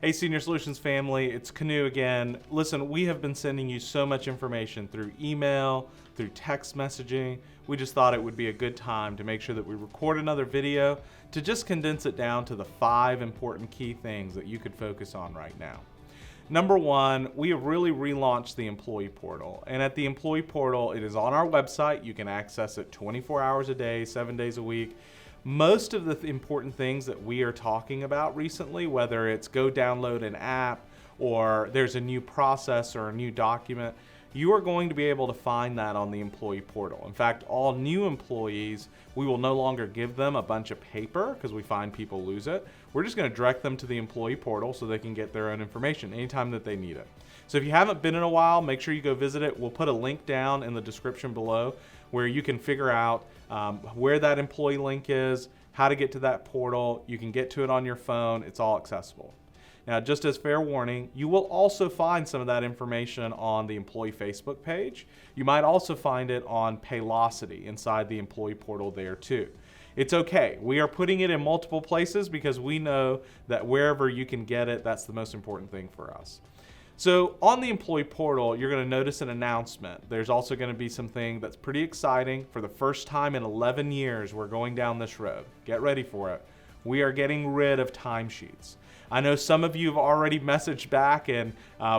Hey, Senior Solutions family, it's Kunu again. Listen, we have been sending you so much information through email, through text messaging. We just thought it would be a good time to make sure that we record another video to just condense it down to the 5 important key things that you could focus on right now. Number one, we have really relaunched the employee portal. And at the employee portal, it is on our website. You can access it 24 hours a day, 7 days a week. Most of the important things that we are talking about recently, whether it's go download an app or there's a new process or a new document, you are going to be able to find that on the employee portal. In fact, all new employees, we will no longer give them a bunch of paper because we find people lose it. We're just going to direct them to the employee portal so they can get their own information anytime that they need it. So if you haven't been in a while, make sure you go visit it. We'll put a link down in the description below where you can figure out where that employee link is, how to get to that portal. You can get to it on your phone. It's all accessible. Now, just as fair warning, you will also find some of that information on the employee Facebook page. You might also find it on Paylocity inside the employee portal there too. It's okay. We are putting it in multiple places because we know that wherever you can get it, that's the most important thing for us. So on the employee portal, you're going to notice an announcement. There's also going to be something that's pretty exciting. For the first time in 11 years, we're going down this road. Get ready for it. We are getting rid of timesheets. I know some of you have already messaged back and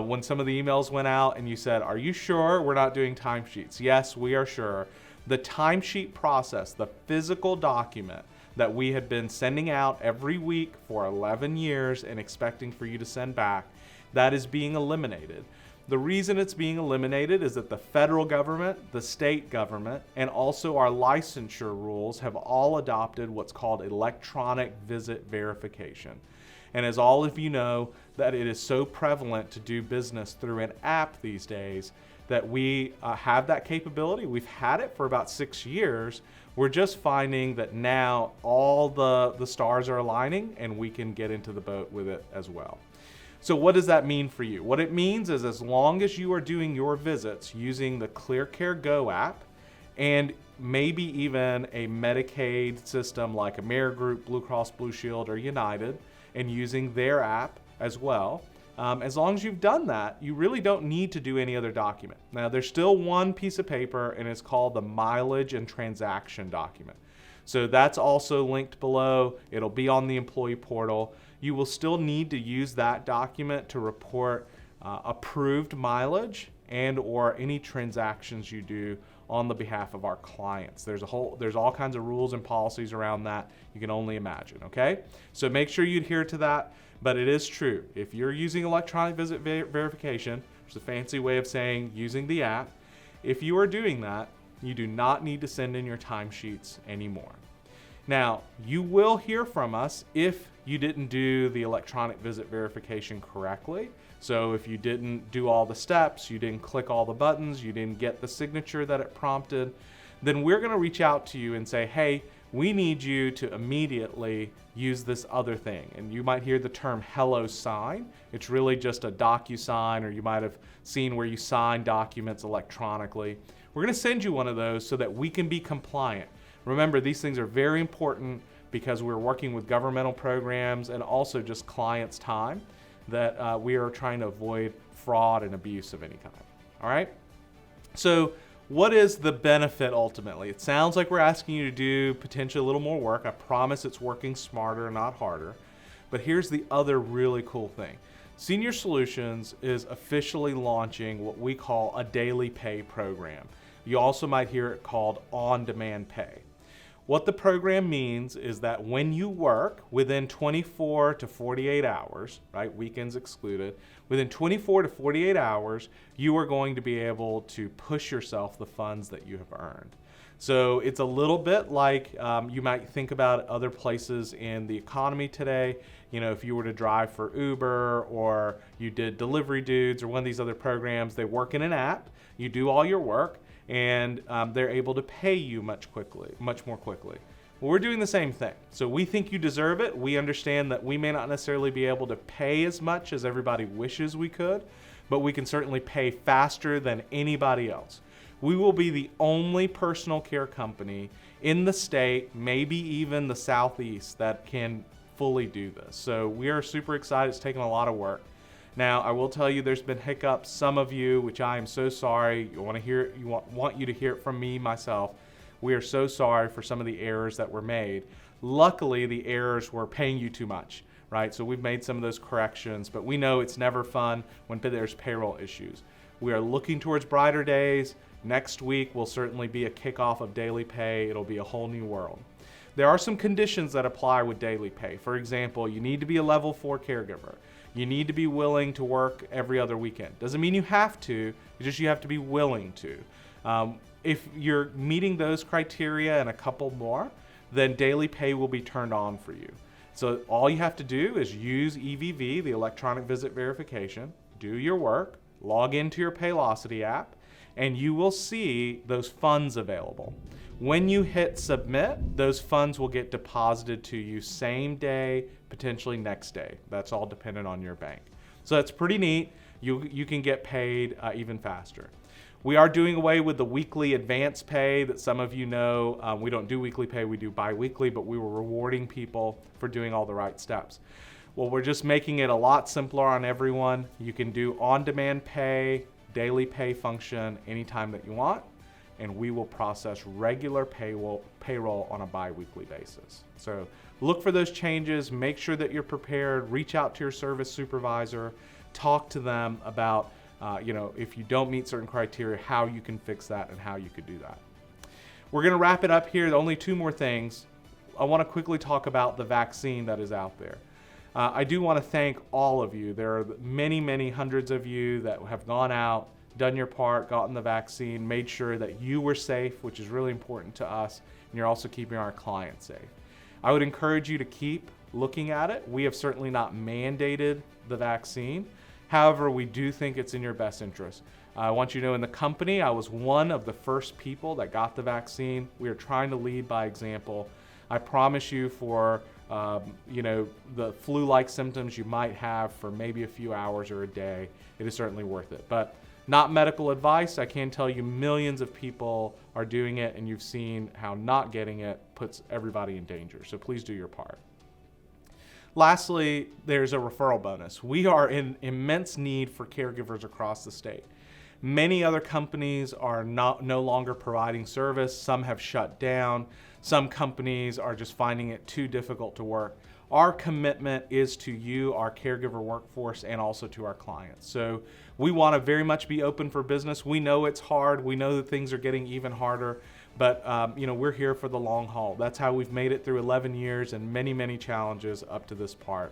when some of the emails went out and you said, are you sure we're not doing timesheets? Yes, we are sure. The timesheet process, the physical document that we had been sending out every week for 11 years and expecting for you to send back, that is being eliminated. The reason it's being eliminated is that the federal government, the state government, and also our licensure rules have all adopted what's called electronic visit verification. And as all of you know, that it is so prevalent to do business through an app these days that we have that capability. We've had it for about 6 years. We're just finding that now all the stars are aligning and we can get into the boat with it as well. So what does that mean for you? What it means is as long as you are doing your visits using the ClearCare Go app and maybe even a Medicaid system like Amerigroup, Blue Cross Blue Shield, or United, and using their app as well, as long as you've done that, you really don't need to do any other document. Now, there's still one piece of paper, and it's called the mileage and transaction document. So that's also linked below. It'll be on the employee portal. You will still need to use that document to report approved mileage and or any transactions you do on the behalf of our clients. There's all kinds of rules and policies around that you can only imagine, okay? So make sure you adhere to that, but it is true. If you're using electronic visit verification, which is a fancy way of saying using the app, if you are doing that, you do not need to send in your timesheets anymore. Now, you will hear from us if you didn't do the electronic visit verification correctly. So if you didn't do all the steps, you didn't click all the buttons, you didn't get the signature that it prompted, then we're going to reach out to you and say, hey, we need you to immediately use this other thing. And you might hear the term Hello Sign. It's really just a DocuSign, or you might have seen where you sign documents electronically. We're going to send you one of those so that we can be compliant. Remember, these things are very important because we're working with governmental programs and also just clients' time that we are trying to avoid fraud and abuse of any kind. All right? So what is the benefit ultimately? It sounds like we're asking you to do potentially a little more work. I promise it's working smarter, not harder. But here's the other really cool thing. Senior Solutions is officially launching what we call a daily pay program. You also might hear it called on-demand pay. What the program means is that when you work within 24 to 48 hours, right, weekends excluded, within 24 to 48 hours, you are going to be able to push yourself the funds that you have earned. So it's a little bit like you might think about other places in the economy today. You know, if you were to drive for Uber or you did Delivery Dudes or one of these other programs, they work in an app, you do all your work, and they're able to pay you much more quickly. Well, we're doing the same thing. So we think you deserve it. We understand that we may not necessarily be able to pay as much as everybody wishes we could, but we can certainly pay faster than anybody else. We will be the only personal care company in the state, maybe even the Southeast, that can fully do this. So we are super excited. It's taken a lot of work. Now, I will tell you there's been hiccups. Some of you, which I am so sorry, want you to hear it from me, myself. We are so sorry for some of the errors that were made. Luckily, the errors were paying you too much, right? So we've made some of those corrections, but we know it's never fun when there's payroll issues. We are looking towards brighter days. Next week will certainly be a kickoff of daily pay. It'll be a whole new world. There are some conditions that apply with daily pay. For example, you need to be a level 4 caregiver. You need to be willing to work every other weekend. Doesn't mean you have to, it's just you have to be willing to. If you're meeting those criteria and a couple more, then daily pay will be turned on for you. So all you have to do is use EVV, the electronic visit verification, do your work, log into your Paylocity app, and you will see those funds available. When you hit submit, those funds will get deposited to you same day, potentially next day. That's all dependent on your bank. So that's pretty neat. You can get paid even faster. We are doing away with the weekly advance pay that some of you know. We don't do weekly pay, we do bi-weekly, but we were rewarding people for doing all the right steps. Well, we're just making it a lot simpler on everyone. You can do on-demand pay, daily pay function anytime that you want, and we will process regular payroll on a bi-weekly basis. So look for those changes, make sure that you're prepared, reach out to your service supervisor, talk to them about if you don't meet certain criteria, how you can fix that and how you could do that. We're gonna wrap it up here. Only two more things. I wanna quickly talk about the vaccine that is out there. I do wanna thank all of you. There are many, many hundreds of you that have gone out, done your part, gotten the vaccine, made sure that you were safe, which is really important to us, and you're also keeping our clients safe. I would encourage you to keep looking at it. We have certainly not mandated the vaccine. However, we do think it's in your best interest. I want you to know in the company, I was one of the first people that got the vaccine. We are trying to lead by example. I promise you for the flu-like symptoms you might have for maybe a few hours or a day, it is certainly worth it. But not medical advice. I can tell you millions of people are doing it, and you've seen how not getting it puts everybody in danger. So please do your part. Lastly, there's a referral bonus. We are in immense need for caregivers across the state. Many other companies are no longer providing service. Some have shut down. Some companies are just finding it too difficult to work. Our commitment is to you, our caregiver workforce, and also to our clients. So we want to very much be open for business. We know it's hard. We know that things are getting even harder, but we're here for the long haul. That's how we've made it through 11 years and many, many challenges up to this part.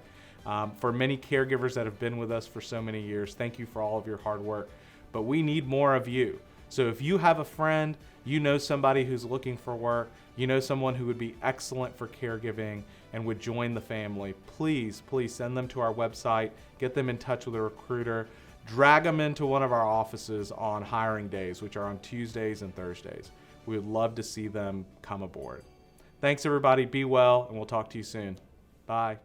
For many caregivers that have been with us for so many years, thank you for all of your hard work, but we need more of you. So if you have a friend, you know somebody who's looking for work, you know someone who would be excellent for caregiving and would join the family, please send them to our website, get them in touch with a recruiter, drag them into one of our offices on hiring days, which are on Tuesdays and Thursdays. We would love to see them come aboard. Thanks everybody, be well, and we'll talk to you soon. Bye.